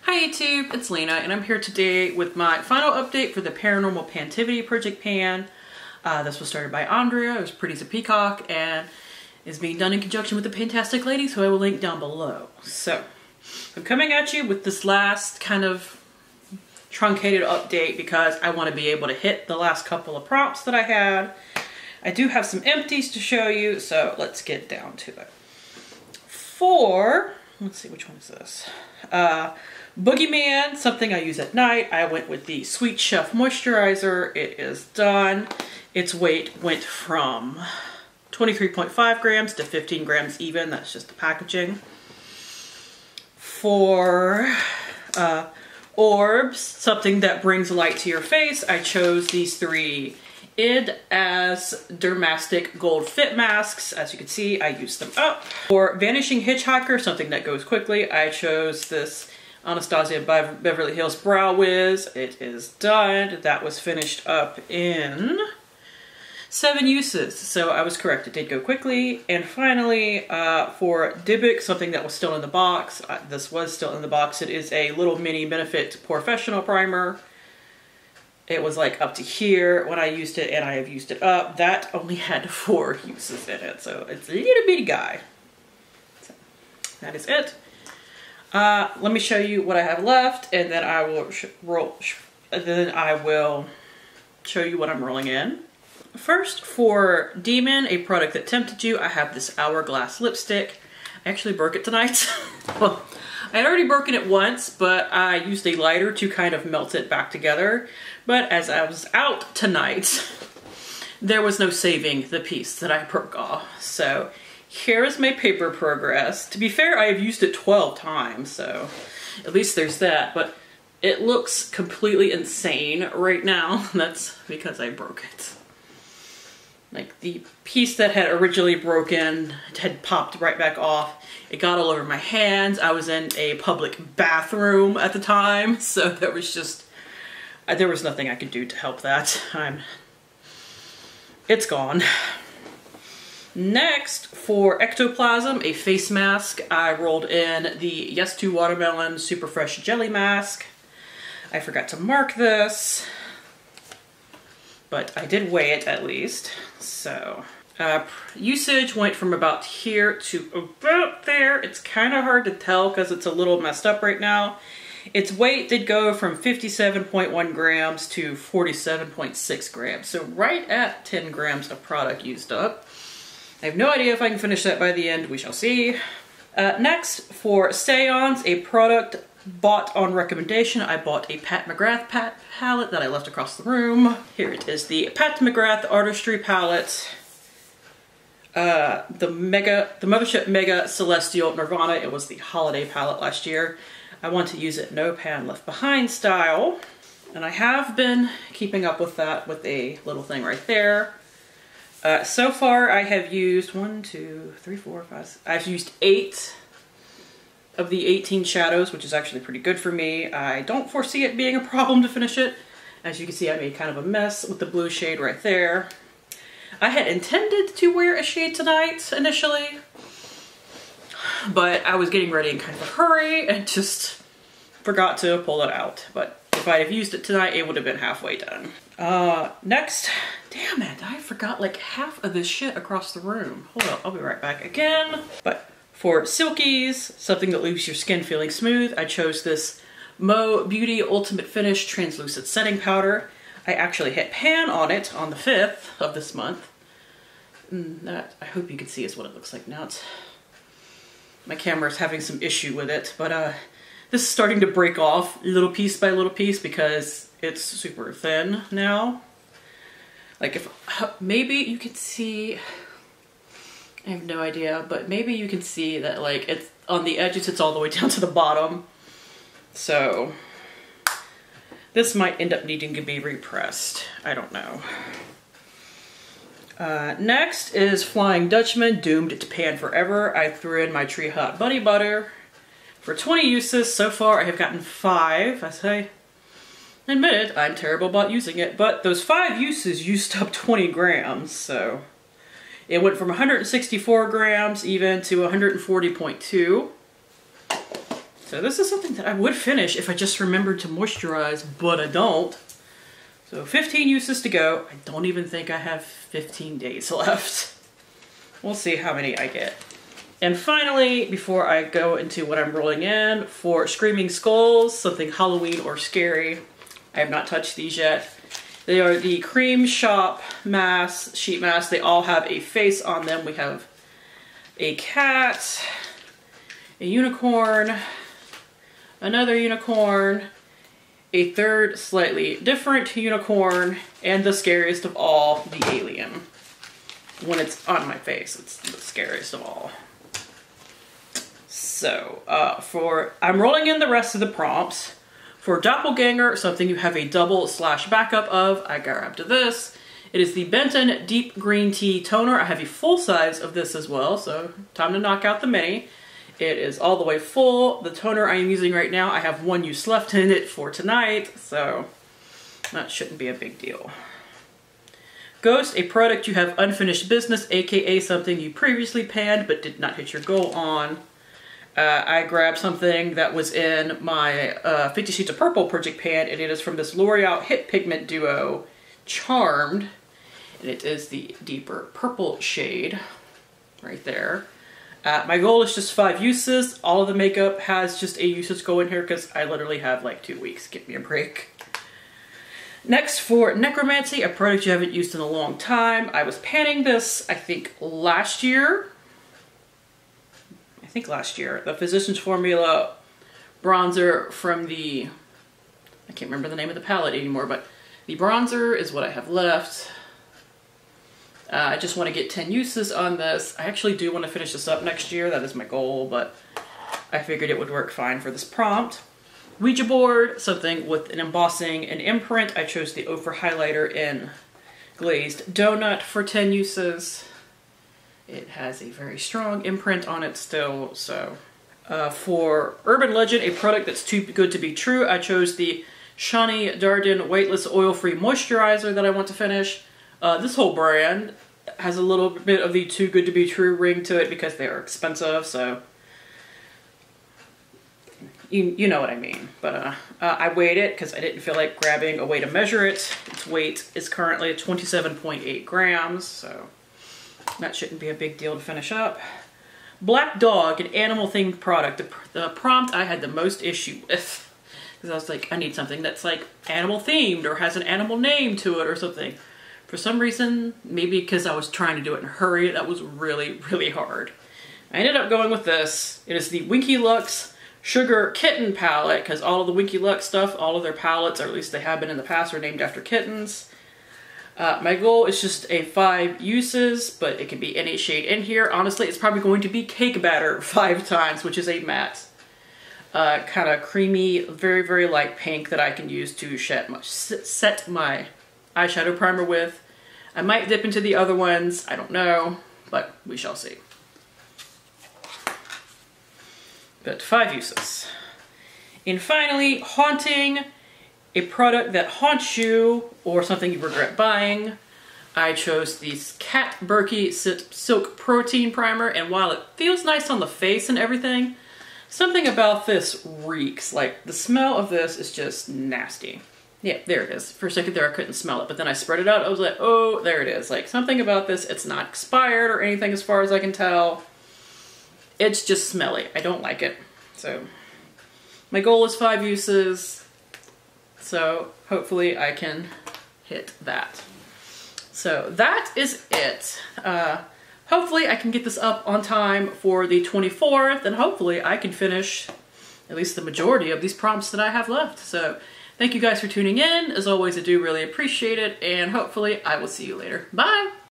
Hi YouTube, it's Lena and I'm here today with my final update for the Paranormal Pantivity project pan. This was started by Andrea. It was pretty as a peacock and is being done in conjunction with the PANtastic lady, who I will link down below. So, I'm coming at you with this last kind of truncated update because I want to be able to hit the last couple of prompts that I had. I do have some empties to show you, so let's get down to it. Let's see, which one is this? Boogeyman, something I use at night. I went with the Sweet Chef Moisturizer. It is done. Its weight went from 23.5 grams to 15 grams even. That's just the packaging. For orbs, something that brings light to your face, I chose these three id as Dermastic Gold Fit Masks. As you can see, I used them up. For Vanishing Hitchhiker, something that goes quickly, I chose this Anastasia Beverly Hills Brow Wiz. It is done. That was finished up in 7 uses, so I was correct. It did go quickly. And finally, for Dybbuk, something that was still in the box. This was still in the box. It is a little mini Benefit Professional Primer. It was like up to here when I used it, and I have used it up. That only had 4 uses in it, so it's a little bitty guy. So, that is it. Let me show you what I have left, and then I will show you what I'm rolling in. First, for Demon, a product that tempted you, I have this Hourglass lipstick. I actually broke it tonight. Well, I had already broken it once, but I used a lighter to kind of melt it back together. But as I was out tonight, there was no saving the piece that I broke off. So here is my paper progress. To be fair, I have used it 12 times, so at least there's that. But it looks completely insane right now. That's because I broke it. Like, the piece that had originally broken had popped right back off. It got all over my hands. I was in a public bathroom at the time, so there was nothing I could do to help that. It's gone. Next, for Ectoplasm, a face mask, I rolled in the Yes to Watermelon Super Fresh Jelly Mask. I forgot to mark this, but I did weigh it at least. So, usage went from about here to about there. It's kind of hard to tell because it's a little messed up right now. Its weight did go from 57.1 grams to 47.6 grams. So right at 10 grams of product used up. I have no idea if I can finish that by the end. We shall see. Next, for Seance, a product bought on recommendation, I bought a Pat McGrath palette that I left across the room. Here it is, the Pat McGrath Artistry Palette. The Mothership Mega Celestial Nirvana. It was the holiday palette last year. I want to use it no pan left behind style. And I have been keeping up with that with a little thing right there. So far I have used 1, 2, 3, 4, 5, I've used 8 of the 18 shadows, which is actually pretty good for me. I don't foresee it being a problem to finish it. As you can see, I made kind of a mess with the blue shade right there. I had intended to wear a shade tonight initially, but I was getting ready in kind of a hurry and just forgot to pull it out. But if I had used it tonight, it would have been halfway done. Next, damn it, I forgot like half of this shit across the room. Hold on, I'll be right back again. But for Silkies, something that leaves your skin feeling smooth, I chose this Mo Beauty Ultimate Finish Translucent Setting Powder. I actually hit pan on it on the 5th of this month. And that, I hope you can see, is what it looks like now. My camera's having some issue with it, but this is starting to break off little piece by little piece because it's super thin now. Like, if maybe you could see, I have no idea, but maybe you can see that, like, it's on the edges, it's all the way down to the bottom. So this might end up needing to be repressed. I don't know. Next is Flying Dutchman, doomed to pan forever. I threw in my Tree Hut Buddy Butter. For 20 uses, so far I have gotten 5. As I admit, I'm terrible about using it, but those 5 uses used up 20 grams, so it went from 164 grams even to 140.2. So this is something that I would finish if I just remembered to moisturize, but I don't. So 15 uses to go. I don't even think I have 15 days left. We'll see how many I get. And finally, before I go into what I'm rolling in, for Screaming Skulls, something Halloween or scary, I have not touched these yet. They are the Cream Shop sheet masks. They all have a face on them. We have a cat, a unicorn, another unicorn, a third slightly different unicorn, and the scariest of all, the alien. When it's on my face, it's the scariest of all. So, I'm rolling in the rest of the prompts. For Doppelgänger, something you have a double/backup of, I grabbed this. It is the Benton Deep Green Tea Toner. I have a full size of this as well, so time to knock out the mini. It is all the way full. The toner I am using right now, I have 1 use left in it for tonight, so that shouldn't be a big deal. Ghost, a product you have unfinished business, aka something you previously panned but did not hit your goal on. I grabbed something that was in my 50 Shades of Purple project pan, and it is from this L'Oreal Hit Pigment Duo Charmed. And it is the deeper purple shade right there. My goal is just 5 uses. All of the makeup has just a usage go in here because I literally have like 2 weeks. Give me a break. Next, for Necromancy, a product you haven't used in a long time. I was panning this, I think, last year. The Physicians Formula bronzer from the, I can't remember the name of the palette anymore, but the bronzer is what I have left. I just want to get 10 uses on this. I actually do want to finish this up next year. That is my goal, but I figured it would work fine for this prompt. Ouija board, something with an embossing and imprint. I chose the Ophir highlighter in Glazed Donut for 10 uses. It has a very strong imprint on it still, so. For Urban Legend, a product that's too good to be true, I chose the Shani Darden Weightless Oil-Free Moisturizer that I want to finish. This whole brand has a little bit of the too good to be true ring to it because they are expensive, so you know what I mean. But I weighed it because I didn't feel like grabbing a way to measure it. Its weight is currently 27.8 grams, so that shouldn't be a big deal to finish up. Black Dog, an animal-themed product. The prompt I had the most issue with, because I was like, I need something that's like animal-themed or has an animal name to it or something. For some reason, maybe because I was trying to do it in a hurry, that was really, really hard. I ended up going with this. It is the Winky Lux Sugar Kitten palette, because all of the Winky Lux stuff, all of their palettes, or at least they have been in the past, are named after kittens. My goal is just a 5 uses, but it can be any shade in here. Honestly, it's probably going to be Cake Batter 5 times, which is a matte, kind of creamy, very, very light pink that I can use to set my eyeshadow primer with. I might dip into the other ones, I don't know, but we shall see. But 5 uses. And finally, Haunting, a product that haunts you or something you regret buying. I chose this Cat Berkey Silk Protein Primer, and while it feels nice on the face and everything, something about this reeks. Like, the smell of this is just nasty. Yeah, there it is. For a second there I couldn't smell it, but then I spread it out, I was like, oh, there it is. Like, something about this, it's not expired or anything as far as I can tell. It's just smelly. I don't like it. So, my goal is 5 uses. So hopefully I can hit that. So that is it. Hopefully I can get this up on time for the 24th, and hopefully I can finish at least the majority of these prompts that I have left. So thank you guys for tuning in. As always, I do really appreciate it, and hopefully I will see you later. Bye!